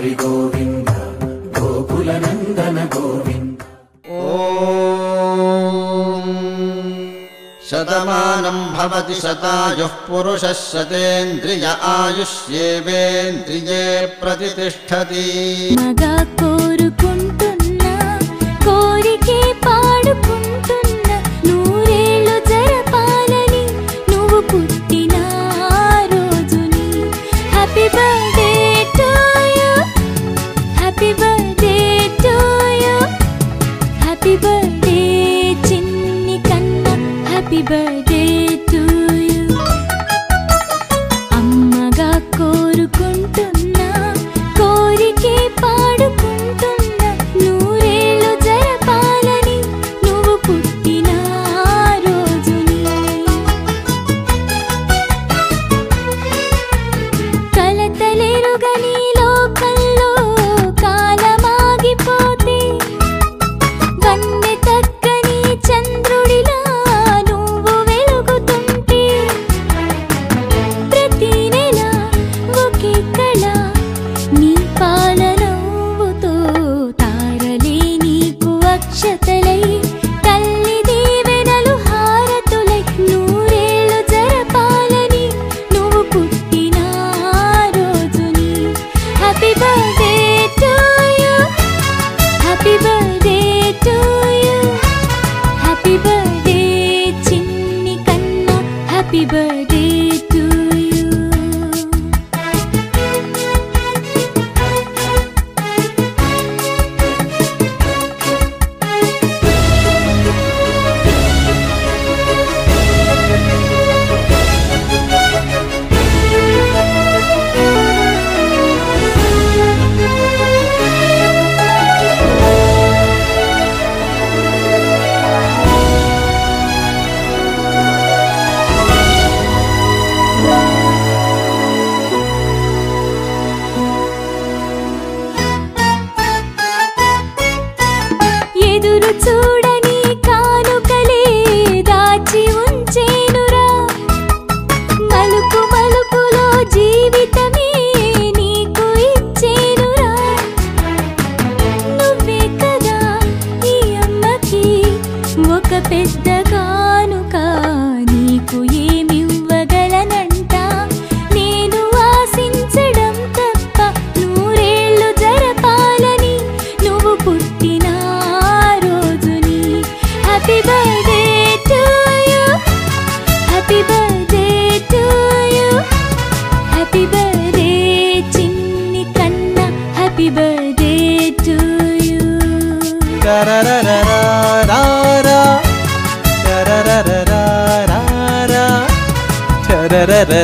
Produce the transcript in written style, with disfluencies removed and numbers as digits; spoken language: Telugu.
हरि गोविंद गोकुलनंदन गोविंद। शतमानं भवति शतायुः पुरुषः शतेन्द्रिय आयुष्येवेन्द्रिये प्रतिष्ठति। मगा कोरुकुंटुन्ना कोरिके पाडुकुंटुन्ना नूरेळ्ळु जरपाలని నువ్వు పుట్టిన రోజుని happy birthday to you happy birthday to you happy birthday చిన్ని కన్నా హ్యాపీ బర్త్డే టు యు అమ్మగా కోరుకుంటున్నా కోరికే పాడుకుంటున్నా నూరేళ్ళు జరపాలని నువ్వు పుట్టిన రోజుని కలతలేరుగని లోకంలో కాలమాగిపోతే వన్నె తగ్గని చంద్రుడిలా నువ్వు వెలుగుతుంటే ప్రతి నెల ఒకే కళ నీ పాలనవ్వుతో తారలే నీకు అక్షతలై తల్లి దీవెనలు హారతులై నూరేళ్ళు జరపాలని నువ్వు పుట్టిన రోజుని happy birthday to you happy birthday to you happy birthday చిన్ని కన్నా హ్యాపీ బర్త్డే టు యు ఎదురు చూడని కానుకలే దాచి ఉంచేనురా మలుపు మలుపులో జీవితమే నీకు ఇచ్చేనురా నువ్వే కదా ఈ అమ్మకి ఒక పెద్ద కానుక నీకు ఏమివ్వగలనంట నేను ఆశించడం తప్ప నూరేళ్ళు జరపాలని నువ్వు పుట్టిన రోజుని happy birthday to you happy birthday to you happy birthday చిన్ని కన్నా happy birthday to you Da-da-da-da-da-da-da.